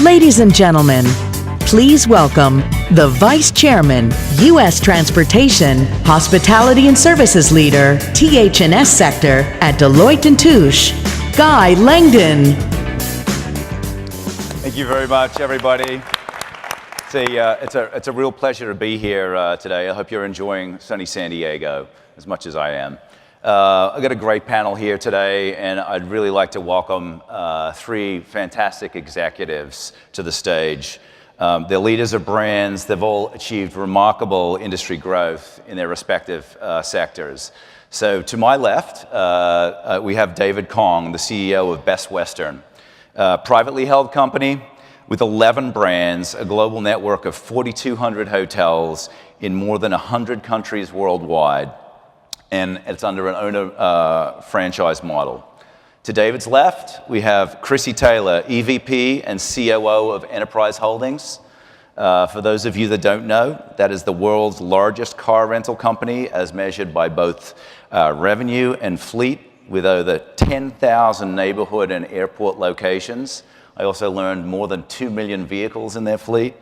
Ladies and gentlemen, please welcome the Vice Chairman, U.S. Transportation, Hospitality and Services Leader, TH&S Sector at Deloitte & Touche, Guy Langdon. Thank you very much, everybody. It's a real pleasure to be here today. I hope you're enjoying sunny San Diego as much as I am. I've got a great panel here today, and I'd really like to welcome three fantastic executives to the stage. They're leaders of brands. They've all achieved remarkable industry growth in their respective sectors. So to my left, we have David Kong, the CEO of Best Western, a privately held company with 11 brands, a global network of 4,200 hotels in more than 100 countries worldwide, and it's under an owner franchise model. To David's left, we have Chrissy Taylor, EVP and COO of Enterprise Holdings. For those of you that don't know, that is the world's largest car rental company as measured by both revenue and fleet, with over 10,000 neighborhood and airport locations. I also learned more than 2 million vehicles in their fleet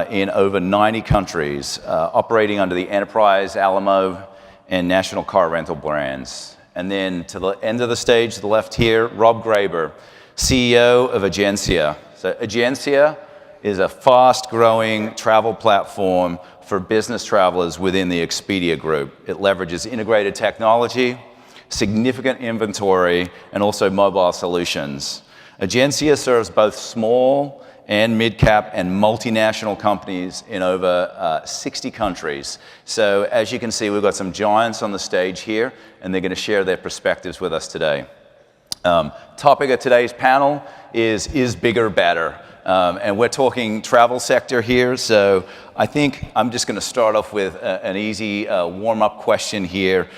in over 90 countries, operating under the Enterprise, Alamo, and National Car Rental brands. And then to the end of the stage, to the left here, Rob Graber, CEO of Agencia. So Agencia is a fast-growing travel platform for business travelers within the Expedia Group. It leverages integrated technology, significant inventory, and also mobile solutions. Agencia serves both small and mid-cap and multinational companies in over 60 countries. So as you can see, we've got some giants on the stage here, and they're going to share their perspectives with us today. Topic of today's panel is bigger better? And we're talking travel sector here, so I think I'm just going to start off with an easy warm-up question here.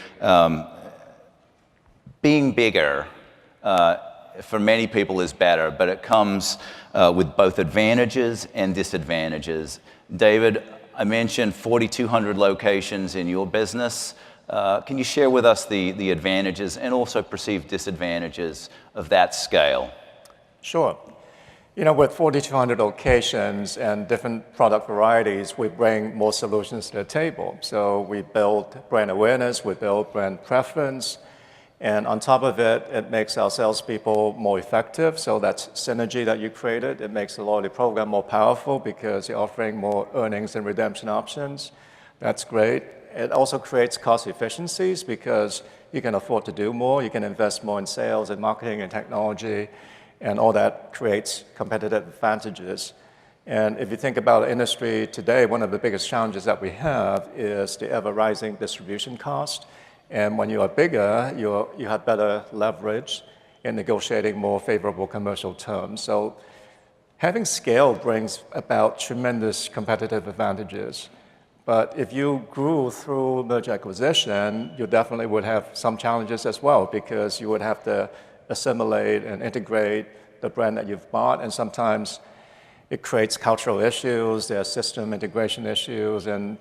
Being bigger for many people is better, but it comes with both advantages and disadvantages. David, I mentioned 4,200 locations in your business. Can you share with us the advantages and also perceived disadvantages of that scale? Sure. You know, with 4,200 locations and different product varieties, we bring more solutions to the table. So we build brand awareness, we build brand preference, and on top of it, it makes our salespeople more effective. So that's synergy that you created. It makes the loyalty program more powerful because you're offering more earnings and redemption options. That's great. It also creates cost efficiencies because you can afford to do more. You can invest more in sales and marketing and technology, and all that creates competitive advantages. And if you think about the industry today, one of the biggest challenges that we have is the ever-rising distribution cost. And when you are bigger, you have better leverage in negotiating more favorable commercial terms. So having scale brings about tremendous competitive advantages. But if you grew through merger acquisition, you definitely would have some challenges as well, because you would have to assimilate and integrate the brand that you've bought, and sometimes it creates cultural issues, there are system integration issues, and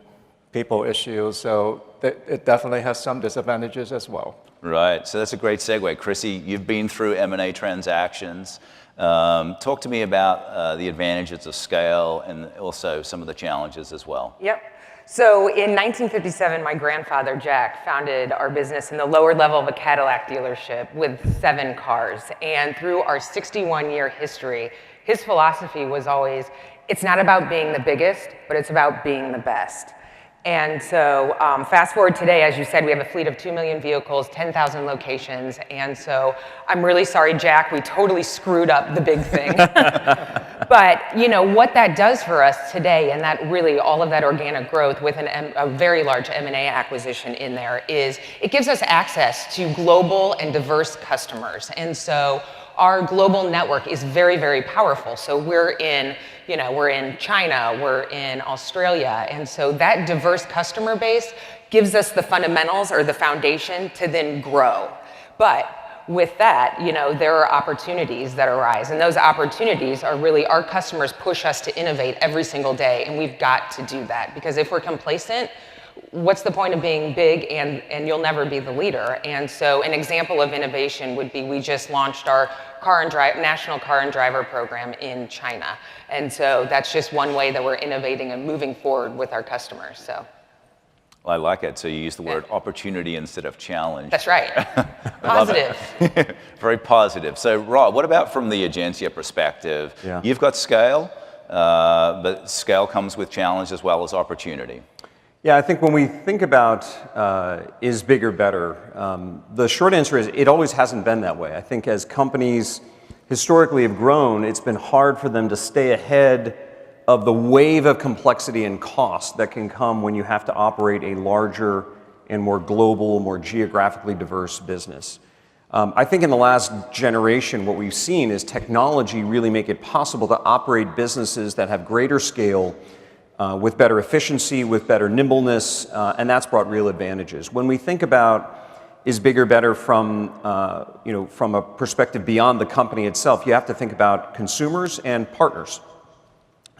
people issues, so it definitely has some disadvantages as well. Right, so that's a great segue. Chrissy, you've been through M&A transactions. Talk to me about the advantages of scale and also some of the challenges as well. Yep. So in 1957, my grandfather, Jack, founded our business in the lower level of a Cadillac dealership with 7 cars. And through our 61-year history, his philosophy was always, it's not about being the biggest, but it's about being the best. And so fast forward today, as you said, we have a fleet of 2 million vehicles, 10,000 locations. And so I'm really sorry, Jack, we totally screwed up the big thing. But you know what that does for us today, and that really all of that organic growth with a very large M&A acquisition in there, is it gives us access to global and diverse customers. And so our global network is very, very powerful. So we're in China, we're in Australia, and so that diverse customer base gives us the fundamentals or the foundation to then grow. But with that, there are opportunities that arise, and those opportunities are really our customers push us to innovate every single day, and we've got to do that, because if we're complacent, what's the point of being big and you'll never be the leader? And so an example of innovation would be we just launched our national car and driver program in China. And so that's just one way that we're innovating and moving forward with our customers. So. I like it. So you use the word opportunity instead of challenge. That's right. Positive. Very positive. So Rob, what about from the Agencia perspective? Yeah. You've got scale, but scale comes with challenge as well as opportunity. Yeah, I think when we think about is bigger better, the short answer is it always hasn't been that way. I think as companies historically have grown, it's been hard for them to stay ahead of the wave of complexity and cost that can come when you have to operate a larger and more global, more geographically diverse business. I think in the last generation, what we've seen is technology really make it possible to operate businesses that have greater scale, with better efficiency, with better nimbleness, and that's brought real advantages. When we think about is bigger better from from a perspective beyond the company itself, you have to think about consumers and partners.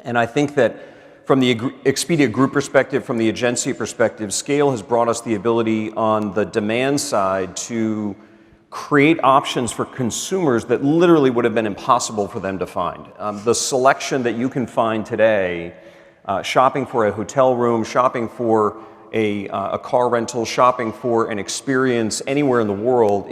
And I think that from the Expedia Group perspective, from the Agencia perspective, scale has brought us the ability on the demand side to create options for consumers that literally would have been impossible for them to find. The selection that you can find today, shopping for a hotel room, shopping for a car rental, shopping for an experience anywhere in the world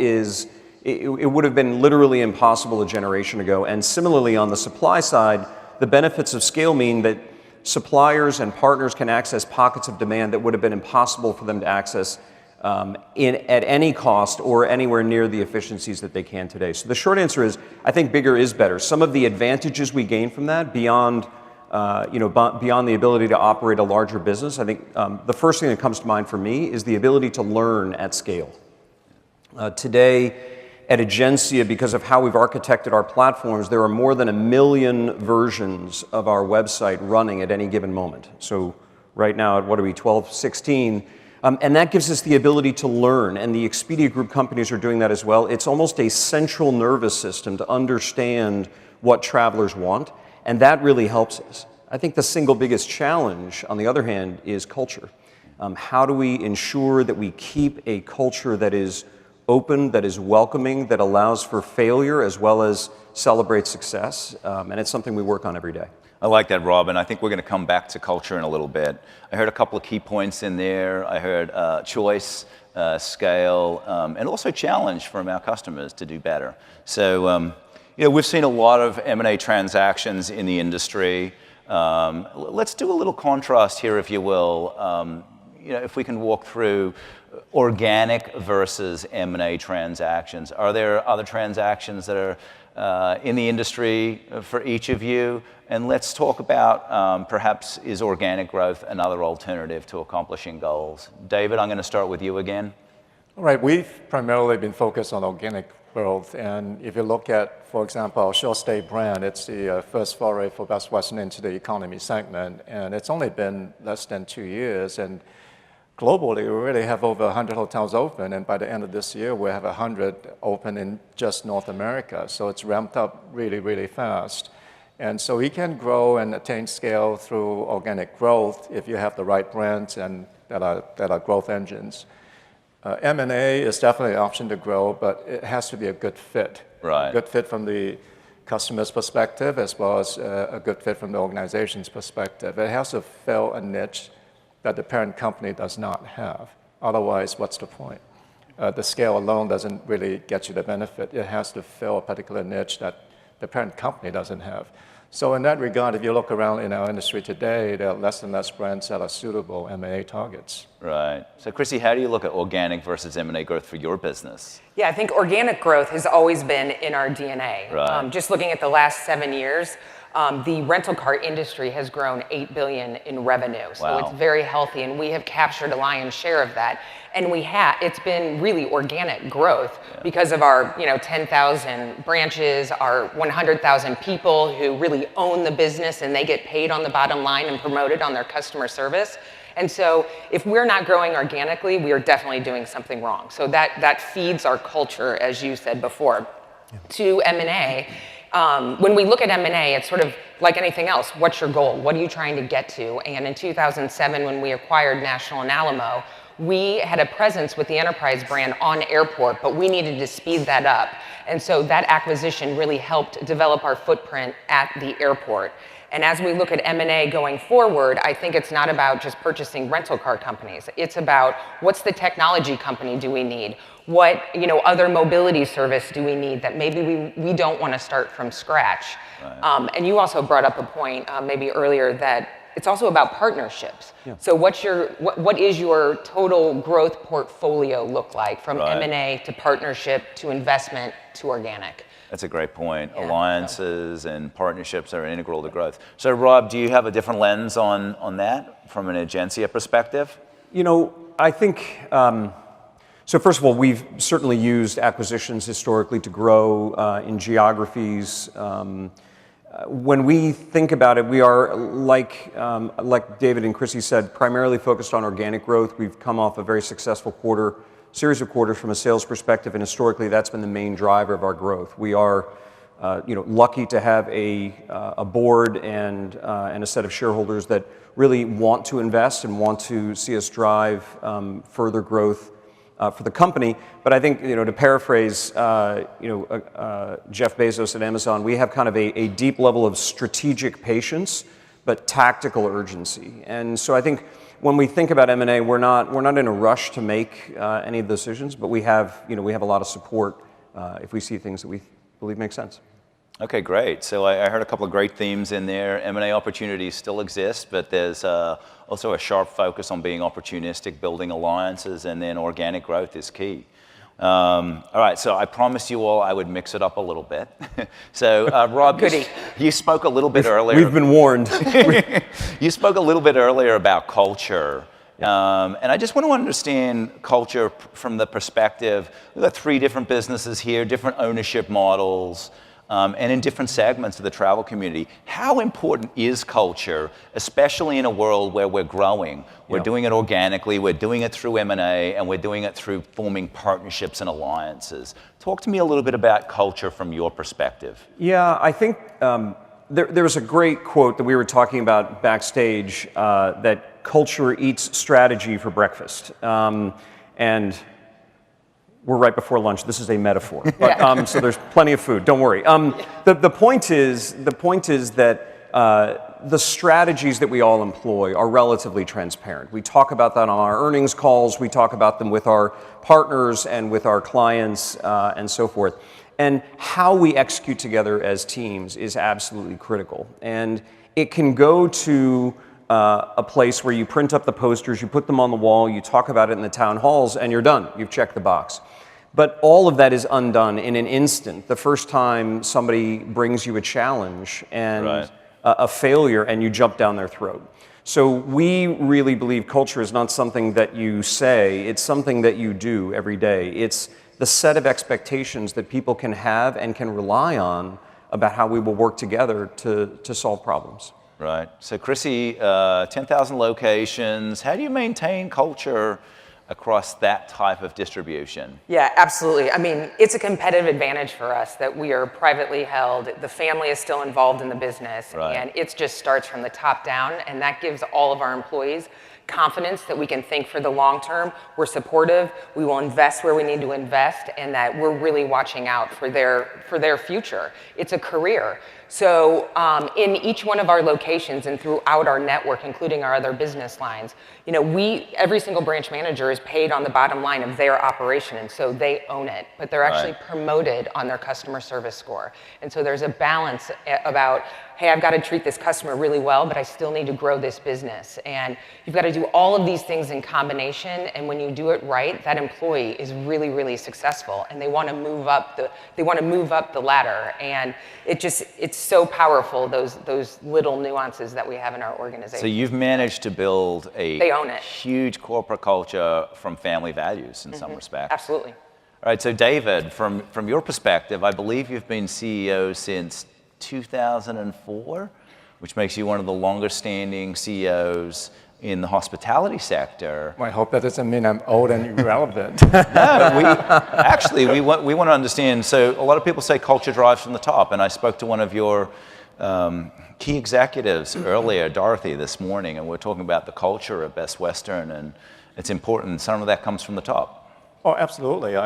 it would have been literally impossible a generation ago. And similarly on the supply side, the benefits of scale mean that suppliers and partners can access pockets of demand that would have been impossible for them to access at any cost or anywhere near the efficiencies that they can today. So the short answer is, I think bigger is better. Some of the advantages we gain from that beyond the ability to operate a larger business, I think the first thing that comes to mind for me is the ability to learn at scale. Today, at Agencia, because of how we've architected our platforms, there are more than 1 million versions of our website running at any given moment. So right now, at what are we, 12, 16? And that gives us the ability to learn, and the Expedia Group companies are doing that as well. It's almost a central nervous system to understand what travelers want, and that really helps us. I think the single biggest challenge, on the other hand, is culture. How do we ensure that we keep a culture that is open, that is welcoming, that allows for failure as well as celebrates success? And it's something we work on every day. I like that, Rob, and I think we're going to come back to culture in a little bit. I heard a couple of key points in there. I heard choice, scale, and also challenge from our customers to do better. So, we've seen a lot of M&A transactions in the industry. Let's do a little contrast here, if you will. If we can walk through organic versus M&A transactions. Are there other transactions that are in the industry for each of you? And let's talk about perhaps is organic growth another alternative to accomplishing goals? David, I'm going to start with you again. All right, we've primarily been focused on organic growth. And if you look at, for example, our short stay brand, it's the first foray for Best Western into the economy segment. And it's only been less than 2 years. And globally, we already have over 100 hotels open, and by the end of this year, we have 100 open in just North America. So it's ramped up really, really fast. And so we can grow and attain scale through organic growth if you have the right brands and that are growth engines. M&A is definitely an option to grow, but it has to be a good fit. Right. A good fit from the customer's perspective as well as a good fit from the organization's perspective. It has to fill a niche that the parent company does not have. Otherwise, what's the point? The scale alone doesn't really get you the benefit. It has to fill a particular niche that the parent company doesn't have. So in that regard, if you look around in our industry today, there are less and less brands that are suitable M&A targets. Right. So Chrissy, how do you look at organic versus M&A growth for your business? Yeah, I think organic growth has always been in our DNA. Right. Just looking at the last 7 years, the rental car industry has grown $8 billion in revenue. So Wow. it's very healthy, and we have captured a lion's share of that. And it's been really organic growth because of our 10,000 branches, our 100,000 people who really own the business, and they get paid on the bottom line and promoted on their customer service. And so if we're not growing organically, we are definitely doing something wrong. So that feeds our culture, as you said before. To M&A, When we look at M&A, it's sort of like anything else. What's your goal? What are you trying to get to? And in 2007, when we acquired National and Alamo, we had a presence with the Enterprise brand on airport, but we needed to speed that up. And so that acquisition really helped develop our footprint at the airport. And as we look at M&A going forward, I think it's not about just purchasing rental car companies. It's about what's the technology company do we need? What other mobility service do we need that maybe we don't want to start from scratch? Right. And you also brought up a point maybe earlier that it's also about partnerships. Yeah. So what is your total growth portfolio look like from right. M&A to partnership to investment to organic? That's a great point. Yeah. Alliances and partnerships are integral to growth. So Rob, do you have a different lens on that from an Agencia perspective? I think, so first of all, we've certainly used acquisitions historically to grow in geographies. When we think about it, we are, like David and Chrissy said, primarily focused on organic growth. We've come off a very successful series of quarters from a sales perspective, and historically that's been the main driver of our growth. We are lucky to have a board and a set of shareholders that really want to invest and want to see us drive further growth for the company. But I think, to paraphrase, Jeff Bezos at Amazon, we have kind of a deep level of strategic patience, but tactical urgency. And so I think when we think about M&A, we're not in a rush to make any of the decisions, but we have a lot of support if we see things that we believe make sense. Okay, great. So I heard a couple of great themes in there. M&A opportunities still exist, but there's also a sharp focus on being opportunistic, building alliances, and then organic growth is key. All right, so I promised you all I would mix it up a little bit. So Rob, you spoke a little bit earlier. We've been warned. You spoke a little bit earlier about culture. And I just want to understand culture from the perspective, we've got 3 different businesses here, different ownership models, and in different segments of the travel community. How important is culture, especially in a world where we're growing? We're doing it organically, we're doing it through M&A, and we're doing it through forming partnerships and alliances. Talk to me a little bit about culture from your perspective. Yeah, I think there was a great quote that we were talking about backstage, that culture eats strategy for breakfast. And we're right before lunch. This is a metaphor, but, so there's plenty of food. Don't worry. The point is that the strategies that we all employ are relatively transparent. We talk about that on our earnings calls. We talk about them with our partners and with our clients and so forth. And how we execute together as teams is absolutely critical. And it can go to a place where you print up the posters, you put them on the wall, you talk about it in the town halls, and you're done. You've checked the box. But all of that is undone in an instant. The first time somebody brings you a challenge and a failure, and you jump down their throat. So we really believe culture is not something that you say, it's something that you do every day. It's the set of expectations that people can have and can rely on about how we will work together to solve problems. Right. So Chrissy, 10,000 locations. How do you maintain culture across that type of distribution? Yeah, absolutely. I mean, it's a competitive advantage for us that we are privately held. The family is still involved in the business, and it just starts from the top down, and that gives all of our employees confidence that we can think for the long term. We're supportive, we will invest where we need to invest, and that we're really watching out for their future. It's a career. So in each one of our locations and throughout our network, including our other business lines, every single branch manager is paid on the bottom line of their operation, and so they own it, but they're actually promoted on their customer service score. And so there's a balance about, hey, I've got to treat this customer really well, but I still need to grow this business. And you've got to do all of these things in combination, and when you do it right, that employee is really, really successful, and they want to move up the ladder. And it's so powerful, those little nuances that we have in our organization. So you've managed to build a huge corporate culture from family values in some respects. Absolutely. All right, so David, from your perspective, I believe you've been CEO since 2004, which makes you one of the longest standing CEOs in the hospitality sector. I hope that doesn't mean I'm old and irrelevant. No, we want to understand. So a lot of people say culture drives from the top, and I spoke to one of your key executives earlier, Dorothy, this morning, and we're talking about the culture of Best Western, and it's important. Some of that comes from the top. Oh, absolutely.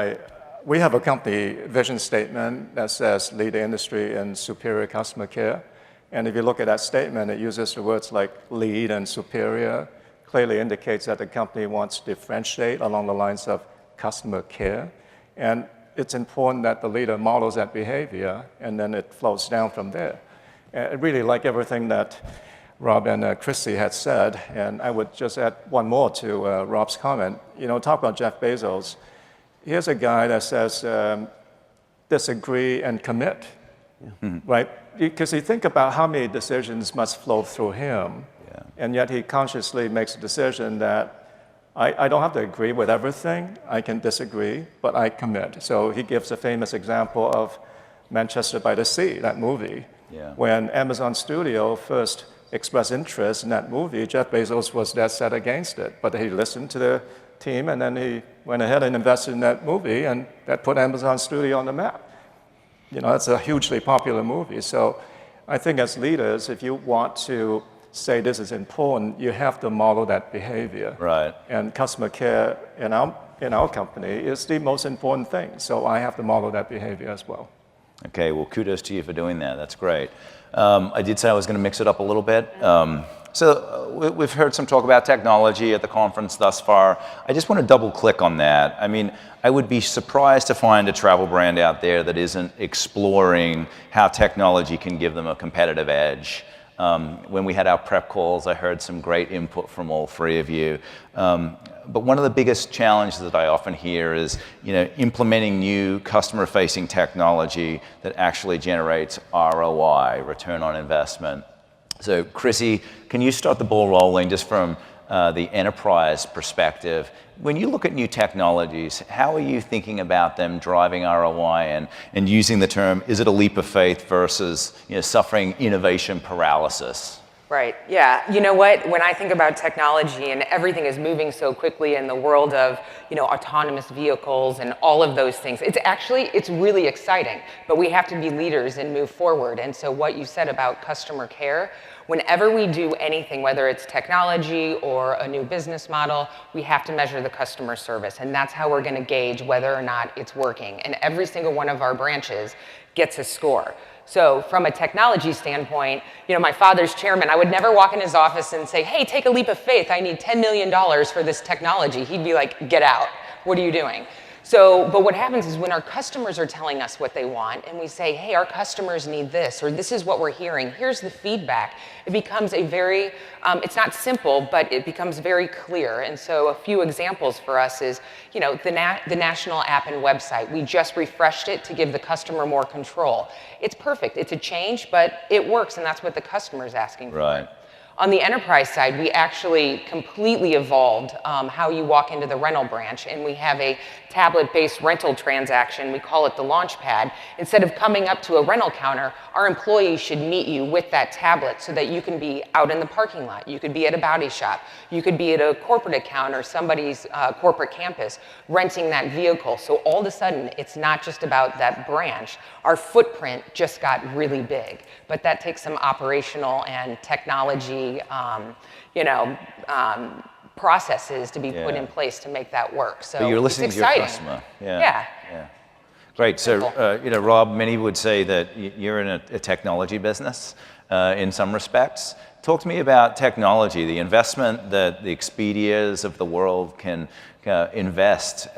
We have a company vision statement that says lead the industry in superior customer care. And if you look at that statement, it uses the words like lead and superior, clearly indicates that the company wants to differentiate along the lines of customer care. And it's important that the leader models that behavior, and then it flows down from there. I really like everything that Rob and Chrissy had said, and I would just add one more to Rob's comment. Talk about Jeff Bezos. Here's a guy that says, disagree and commit, right? Because you think about how many decisions must flow through him, and yet he consciously makes a decision that I don't have to agree with everything, I can disagree, but I commit. So he gives a famous example of Manchester by the Sea, that movie. When Amazon Studio first expressed interest in that movie, Jeff Bezos was dead set against it, but he listened to the team, and then he went ahead and invested in that movie, and that put Amazon Studio on the map. That's a hugely popular movie. So I think as leaders, if you want to say this is important, you have to model that behavior. Right. And customer care in our company is the most important thing. So I have to model that behavior as well. Okay, well, kudos to you for doing that. That's great. I did say I was going to mix it up a little bit. So we've heard some talk about technology at the conference thus far. I just want to double click on that. I mean, I would be surprised to find a travel brand out there that isn't exploring how technology can give them a competitive edge. When we had our prep calls, I heard some great input from all three of you. But one of the biggest challenges that I often hear is, implementing new customer-facing technology that actually generates ROI, return on investment. So, Chrissy, can you start the ball rolling just from the enterprise perspective? When you look at new technologies, how are you thinking about them driving ROI and using the term, is it a leap of faith versus suffering innovation paralysis? Right, yeah. You know what, when I think about technology and everything is moving so quickly in the world of, autonomous vehicles and all of those things, it's really exciting, but we have to be leaders and move forward. And so what you said about customer care, whenever we do anything, whether it's technology or a new business model, we have to measure the customer service. And that's how we're gonna gauge whether or not it's working. And every single one of our branches gets a score. So from a technology standpoint, my father's chairman, I would never walk in his office and say, hey, take a leap of faith. I need $10 million for this technology. He'd be like, get out. What are you doing? So, but what happens is when our customers are telling us what they want and we say, hey, our customers need this, or this is what we're hearing, here's the feedback, it becomes a very, it's not simple, but it becomes very clear. And so a few examples for us is, the national app and website. We just refreshed it to give the customer more control. It's perfect. It's a change, but it works, and that's what the customer is asking for. Right. On the enterprise side, we actually completely evolved how you walk into the rental branch, and we have a tablet-based rental transaction. We call it the launch pad. Instead of coming up to a rental counter, our employees should meet you with that tablet so that you can be out in the parking lot. You could be at a body shop. You could be at a corporate account or somebody's corporate campus renting that vehicle. So all of a sudden, it's not just about that branch. Our footprint just got really big, but that takes some operational and technology processes to be put in place to make that work. So but you're listening it's to your exciting. customer. Yeah. Great. So, Rob, many would say that you're in a technology business in some respects. Talk to me about technology, the investment that the Expedias of the world can invest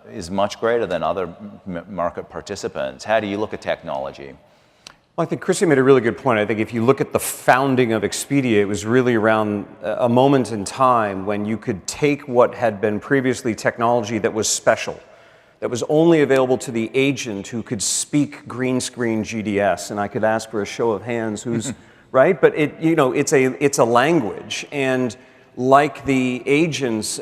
is much greater than other market participants. How do you look at technology? Well, I think Chrissy made a really good point. I think if you look at the founding of Expedia, it was really around a moment in time when you could take what had been previously technology that was special, that was only available to the agent who could speak green screen GDS, and I could ask for a show of hands who's right, but it's a language, and like the agents,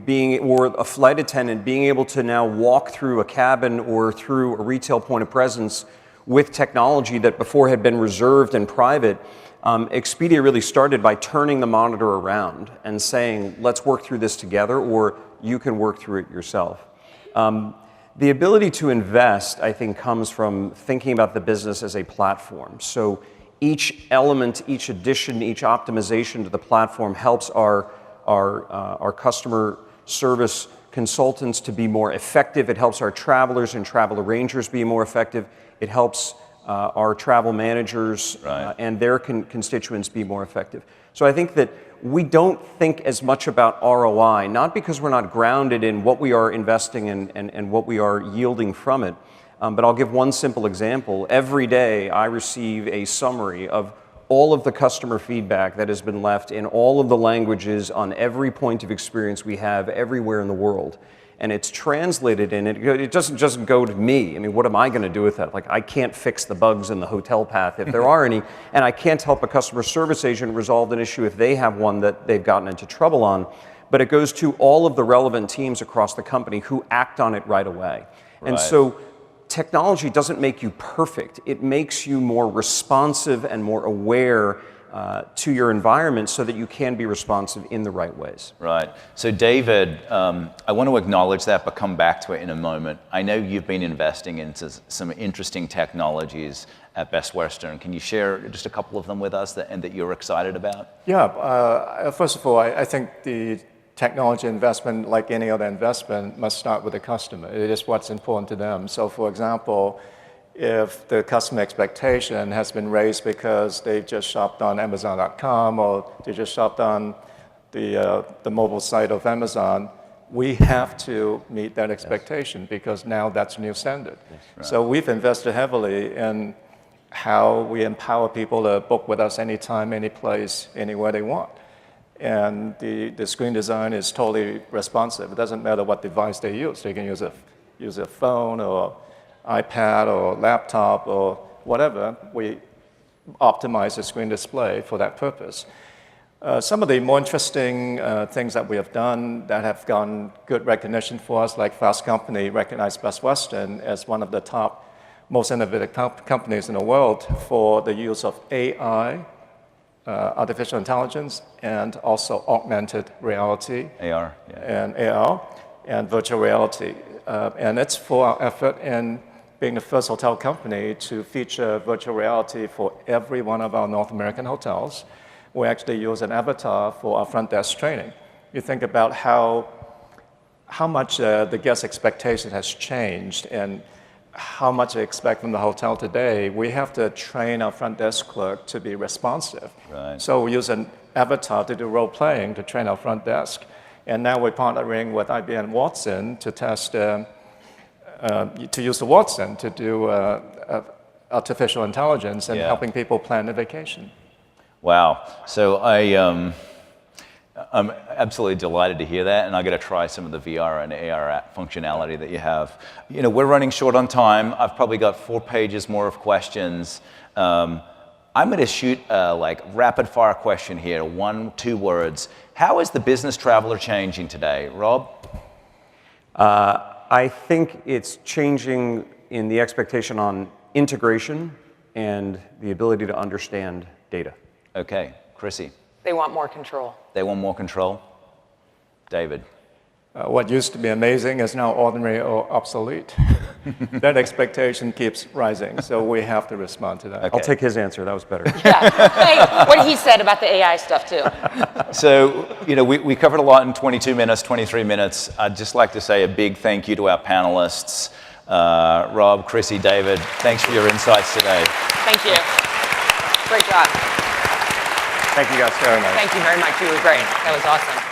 being, or a flight attendant being able to now walk through a cabin or through a retail point of presence with technology that before had been reserved and private, Expedia really started by turning the monitor around and saying, let's work through this together, or you can work through it yourself. The ability to invest, I think, comes from thinking about the business as a platform. So each element, each addition, each optimization to the platform helps our customer service consultants to be more effective. It helps our travelers and travel arrangers be more effective. It helps our travel managers and their constituents be more effective. So I think that we don't think as much about ROI, not because we're not grounded in what we are investing in and what we are yielding from it, but I'll give one simple example. Every day I receive a summary of all of the customer feedback that has been left in all of the languages on every point of experience we have everywhere in the world. And it's translated in it doesn't just go to me. I mean, what am I going to do with that? Like, I can't fix the bugs in the hotel path if there are any, and I can't help a customer service agent resolve an issue if they have one that they've gotten into trouble on. But it goes to all of the relevant teams across the company who act on it right away. And so technology doesn't make you perfect. It makes you more responsive and more aware to your environment so that you can be responsive in the right ways. Right. So David, I want to acknowledge that, but come back to it in a moment. I know you've been investing into some interesting technologies at Best Western. Can you share just a couple of them with us that you're excited about? Yeah. First of all, I think the technology investment, like any other investment, must start with the customer. It is what's important to them. So, for example, if the customer expectation has been raised because they've just shopped on Amazon.com or they just shopped on the mobile site of Amazon, we have to meet that expectation because now that's a new standard. So we've invested heavily in how we empower people to book with us anytime, any place, anywhere they want. And the screen design is totally responsive. It doesn't matter what device they use. They can use a phone or iPad or laptop or whatever. We optimize the screen display for that purpose. Some of the more interesting things that we have done that have gotten good recognition for us, like Fast Company recognized Best Western as one of the top most innovative companies in the world for the use of AI, artificial intelligence, and also augmented reality. AR. And AR, and virtual reality. And it's for our effort in being the first hotel company to feature virtual reality for every one of our North American hotels. We actually use an avatar for our front desk training. You think about how much the guest expectation has changed and how much they expect from the hotel today. We have to train our front desk clerk to be responsive. So we use an avatar to do role playing to train our front desk. And now we're partnering with IBM Watson to test, to use the Watson to do artificial intelligence and helping people plan their vacation. Wow. So I'm absolutely delighted to hear that, and I'm going to try some of the VR and AR functionality that you have. You know, we're running short on time. I've probably got 4 pages more of questions. I'm going to shoot a rapid fire question here, 1, 2 words. How is the business traveler changing today? Rob? I think it's changing in the expectation on integration and the ability to understand data. Okay. Chrissy? They want more control. They want more control? David? What used to be amazing is now ordinary or obsolete. That expectation keeps rising, so we have to respond to that. Okay. I'll take his answer. That was better. Yeah. Hey, what he said about the AI stuff, too. So, you know, we covered a lot in 22 minutes, 23 minutes. I'd just like to say a big thank you to our panelists. Rob, Chrissy, David, thanks for your insights today. Thank you. Great job. Thank you guys very much. Thank you very much. You were great. That was awesome. Thank you.